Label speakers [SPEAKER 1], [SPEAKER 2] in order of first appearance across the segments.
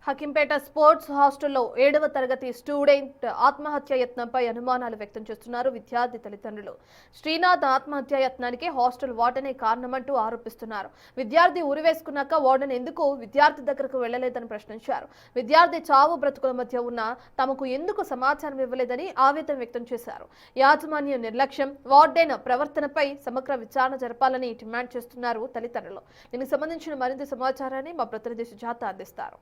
[SPEAKER 1] Hakimpet sports హాస్టల్లో 7వ తరగతి స్టూడెంట్ ఆత్మహత్య యత్నంపై అనుమానాలు వ్యక్తం చేస్తున్నారు విద్యార్థి తల్లిదండ్రులు. శ్రీనాథ్ ఆత్మహత్య యత్నానికి హాస్టల్ వార్డెనే కారణమంటూ ఆరోపిస్తున్నారు. విద్యార్థి ఉరివేసుకున్నాక వార్డెన్ ఎందుకు విద్యార్థి దగ్గరకు వెళ్లలేదని ప్రశ్నించారు. విద్యార్థి చావు బ్రతుకుల మధ్య ఉన్న తమకు ఎందుకు సమాచారం ఇవ్వలేదని ఆవేదన వ్యక్తం చేశారు. యాజమాన్య నిర్లక్ష్యం, వార్డెన్ ప్రవర్తనపై సమగ్ర విచారణ జరపాలని డిమాండ్ చేస్తున్నారు తల్లిదండ్రులు. దీనికి సంబంధించిన మరింత సమాచారాన్ని మా ప్రతినిధి సుజాత అందిస్తారు.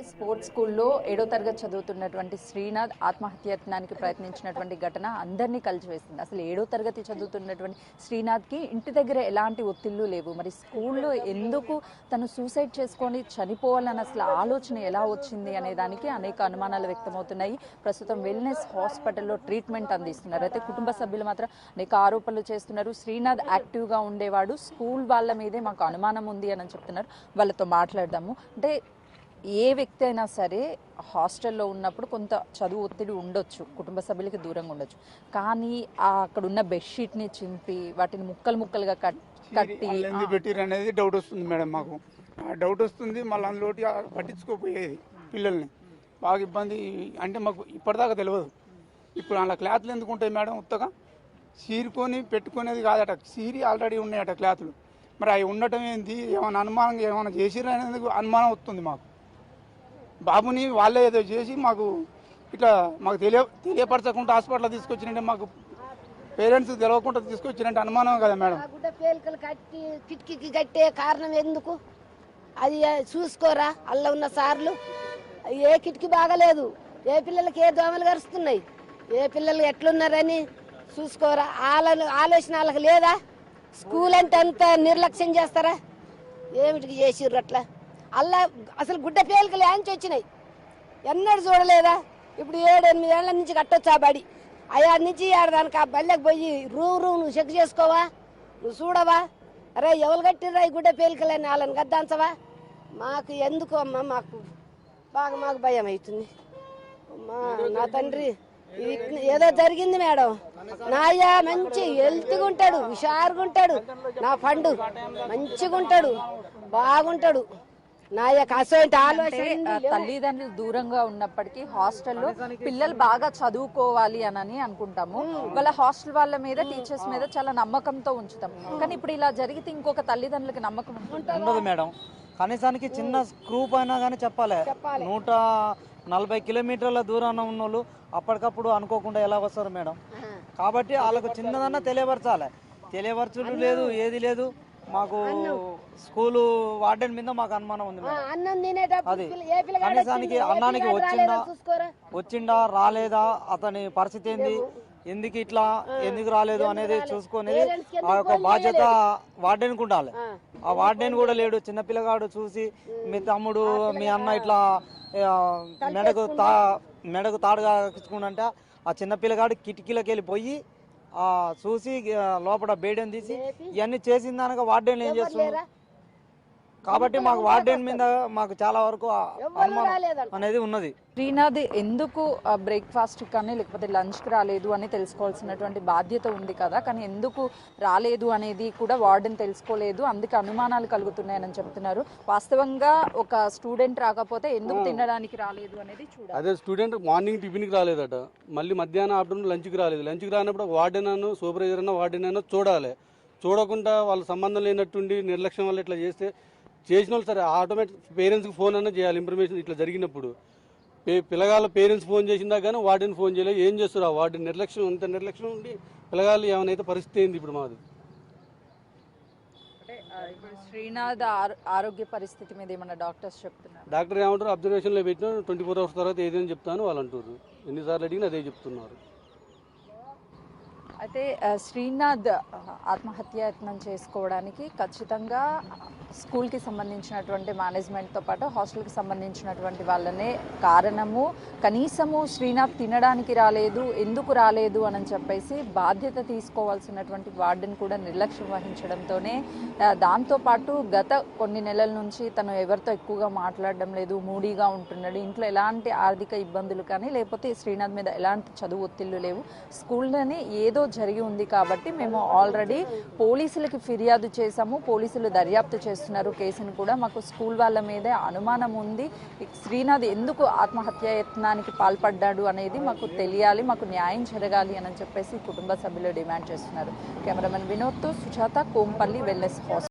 [SPEAKER 2] స్పోర్ట్స్ స్కూల్లో 7వ తరగతి చదువుతున్నటువంటి శ్రీనాథ్ ఆత్మహత్యయత్నానికి ప్రయత్నించినటువంటి ఘటన అందరినీ కలిసివేసింది. అసలు 7వ తరగతి చదువుతున్నటువంటి శ్రీనాథ్కి ఇంటి దగ్గర ఎలాంటి ఒత్తిళ్లు లేవు. మరి స్కూల్లో ఎందుకు తను సూసైడ్ చేసుకొని చనిపోవాలని అసలు ఆలోచన ఎలా వచ్చింది అనే దానికి అనేక అనుమానాలు వ్యక్తమవుతున్నాయి. ప్రస్తుతం వెల్నెస్ హాస్పిటల్లో ట్రీట్మెంట్ అందిస్తున్నారు. అయితే కుటుంబ సభ్యులు మాత్రం అనేక ఆరోపణలు చేస్తున్నారు. శ్రీనాథ్ యాక్టివ్గా ఉండేవాడు, స్కూల్ వాళ్ళ మీదే మాకు అనుమానం ఉంది అని చెప్తున్నారు. వాళ్ళతో మాట్లాడదాము. అంటే ఏ వ్యక్తి అయినా సరే హాస్టల్లో ఉన్నప్పుడు కొంత చదువు ఒత్తిడి ఉండొచ్చు, కుటుంబ సభ్యులకి దూరంగా ఉండొచ్చు. కానీ అక్కడ ఉన్న బెడ్షీట్ని చింపి వాటిని ముక్కలు ముక్కలుగా కట్టి
[SPEAKER 3] పెట్టిరు అనేది డౌట్ వస్తుంది మేడం. మాకు డౌట్ వస్తుంది. మళ్ళీ అందులోటి పట్టించుకోపోయేది పిల్లల్ని బాగా ఇబ్బంది. అంటే మాకు ఇప్పటిదాకా తెలియదు. ఇప్పుడు అలా క్లాత్లు ఎందుకు ఉంటాయి మేడం? ఉత్తగా సీరుకొని పెట్టుకునేది కాదట. సీరి ఆల్రెడీ ఉన్నాయట క్లాత్లు. మరి అవి ఉండటం ఏంటి? ఏమైనా అనుమానంగా ఏమైనా చేసిరు అనేది అనుమానం వస్తుంది మాకు. బాబుని వాళ్ళే ఏదో చేసి మాకు ఇట్లా మాకు తెలియపరచకుండా హాస్పిటల్ తీసుకొచ్చినంటే మాకు పేరెంట్స్ తెలియకుండా తీసుకొచ్చినంటే అనుమానం కదా మేడం.
[SPEAKER 4] గుడ్డ పేలికలు కట్టి కిటికీకి కట్టే కారణం ఎందుకు? అది చూసుకోరా అల్ల ఉన్న సార్లు. ఏ కిటికీ బాగలేదు, ఏ పిల్లలకి ఏ దోమలు కరుస్తున్నాయి, ఏ పిల్లలు ఎట్లున్నారని చూసుకోరా. ఆలోచన వాళ్ళకి లేదా? స్కూల్ అంటే అంత నిర్లక్ష్యం చేస్తారా? ఏమిటికి చేసిర్రు అట్లా? అల్లా అసలు గుడ్డ పేలికలు యాంచి వచ్చినాయి, ఎన్నడూ చూడలేదా? ఇప్పుడు 7-8 ఏళ్ల నుంచి కట్టొచ్చు ఆ బడి. అయాడి నుంచి ఆడదానికి ఆ బళ్ళకి పోయి నువ్వు చెక్ చేసుకోవా? నువ్వు చూడవా? అరే ఎవరు కట్టిర్రా ఈ గుడ్డ పేలికలని వాళ్ళని గద్దాంచవా? మాకు ఎందుకు అమ్మ, మాకు భయం అవుతుంది. అమ్మా నా తండ్రి, ఏదో జరిగింది మేడం. నాయ్య మంచి హెల్త్గా ఉంటాడు, హుషారుగా ఉంటాడు, నా పండు మంచిగా ఉంటాడు, బాగుంటాడు.
[SPEAKER 2] తల్లిదండ్రులు దూరంగా ఉన్నప్పటికీ హాస్టల్లో పిల్లలు బాగా చదువుకోవాలి అని అనుకుంటాము. వాళ్ళ హాస్టల్ వాళ్ళ మీద, టీచర్స్ మీద చాలా నమ్మకంతో ఉంచుతాం. కానీ ఇప్పుడు ఇలా జరిగితే ఇంకొక తల్లిదండ్రులకి నమ్మకం
[SPEAKER 5] ఉండదు మేడం. కనీసానికి చిన్న స్క్రూ పైన కానీ చెప్పాలి. 140 కిలోమీటర్ల దూరాన ఉన్న వాళ్ళు అప్పటికప్పుడు అనుకోకుండా ఎలా వస్తారు మేడం? కాబట్టి వాళ్ళకు చిన్నదన్నా తెలియపరచాలి. తెలియపరచడం లేదు, ఏది లేదు. మాకు స్కూలు వార్డెన్ మీద మాకు అనుమానం ఉంది. అది కనీసానికి అన్నానికి వచ్చిండా రాలేదా, అతని పరిస్థితి ఏంది, ఎందుకు ఇట్లా ఎందుకు రాలేదు అనేది చూసుకునేది ఆ యొక్క బాధ్యత వార్డెన్కి ఉండాలి. ఆ వార్డెన్ కూడా లేడు. చిన్నపిల్లగాడు చూసి మీ తమ్ముడు మీ అన్న ఇట్లా మెడకు తాడుగా ఇచ్చుకుంటే ఆ చిన్నపిల్లగాడు కిటికీలోకి వెళ్ళిపోయి చూసి లోపల బేడెన్ తీసి ఇవన్నీ చేసిందనగా వార్డెన్ ఏం చేస్తున్నారు? కాబట్టి మాకు వార్డెన్ మీద మాకు చాలా వరకు అనుమానం అనేది ఉన్నది.
[SPEAKER 2] శ్రీనాథ్ ఎందుకు బ్రేక్ఫాస్ట్ కానీ లేకపోతే లంచ్కి రాలేదు అని తెలుసుకోవాల్సినటువంటి బాధ్యత ఉంది కదా, కానీ ఎందుకు రాలేదు అనేది కూడా వార్డెన్ తెలుసుకోలేదు, అందుకే అనుమానాలు కలుగుతున్నాయని చెప్తున్నారు. వాస్తవంగా ఒక స్టూడెంట్ రాకపోతే ఎందుకు తినడానికి రాలేదు అనేది చూడాలి.
[SPEAKER 6] అదే స్టూడెంట్ మార్నింగ్ టిఫిన్కి రాలేదట, మళ్ళీ మధ్యాహ్నం ఆఫ్టర్నూన్ లంచ్కి రాలేదు. లంచ్కి రానప్పుడు వార్డెన్ అన్న సూపర్వైజర్ అన్న వార్డెన్ అన్న చూడాలి. చూడకుండా వాళ్ళ సంబంధం లేనట్టుండి నిర్లక్ష్యం వల్ల ఇట్లా చేసిన వాళ్ళు సరే ఆటోమేటిక్ పేరెంట్స్కి ఫోన్ అన్న చేయాలి. ఇన్ఫర్మేషన్ ఇట్లా జరిగినప్పుడు పిల్లగాళ్ళ పేరెంట్స్ ఫోన్ చేసిందా కానీ వార్డెన్ ఫోన్ చేయలేదు. ఏం చేస్తారు ఆ వార్డెన్? నిర్లక్ష్యం, ఇంత నిర్లక్ష్యం ఉండి పిల్లగాళ్ళు ఏమైనా పరిస్థితి ఏంది ఇప్పుడు మాది?
[SPEAKER 2] శ్రీనాథ్ ఆరోగ్య పరిస్థితి మీద ఏమన్నా డాక్టర్స్ చెప్తున్నారు?
[SPEAKER 6] డాక్టర్ ఏమంటారు, అబ్జర్వేషన్లో పెట్టినా 24 hours తర్వాత ఏదైనా చెప్తాను వాళ్ళు అంటారు. ఎన్నిసార్లు అడిగినా అదే చెప్తున్నారు.
[SPEAKER 2] అయితే శ్రీనాథ్ ఆత్మహత్యాయత్నం చేసుకోవడానికి ఖచ్చితంగా స్కూల్కి సంబంధించినటువంటి మేనేజ్మెంట్తో పాటు హాస్టల్కి సంబంధించినటువంటి వాళ్ళనే కారణము. కనీసము శ్రీనాథ్ తినడానికి రాలేదు, ఎందుకు రాలేదు అని చెప్పేసి బాధ్యత తీసుకోవాల్సినటువంటి వార్డెన్ కూడా నిర్లక్ష్యం వహించడంతోనే, దాంతోపాటు గత కొన్ని నెలల నుంచి తను ఎవరితో ఎక్కువగా మాట్లాడడం లేదు, మూడీగా ఉంటున్నాడు. ఇంట్లో ఎలాంటి ఆర్థిక ఇబ్బందులు కానీ లేకపోతే శ్రీనాథ్ మీద ఎలాంటి చదువు ఒత్తిళ్లు లేవు. స్కూల్లోనే ఏదో జరిగి ఉంది కాబట్టి మేము ఆల్రెడీ పోలీసులకి ఫిర్యాదు చేశాము. పోలీసులు దర్యాప్తు చేస్తున్నారు కేసును కూడా. మాకు స్కూల్ వాళ్ళ మీదే అనుమానం ఉంది. శ్రీనాథ్ ఎందుకు ఆత్మహత్యాయత్నానికి పాల్పడ్డాడు అనేది మాకు తెలియాలి, మాకు న్యాయం జరగాలి అని చెప్పేసి కుటుంబ సభ్యులు డిమాండ్ చేస్తున్నారు. కెమెరామెన్ వినోద్తో సుజాత, కోంపల్లి వెల్నెస్ హాస్పిటల్.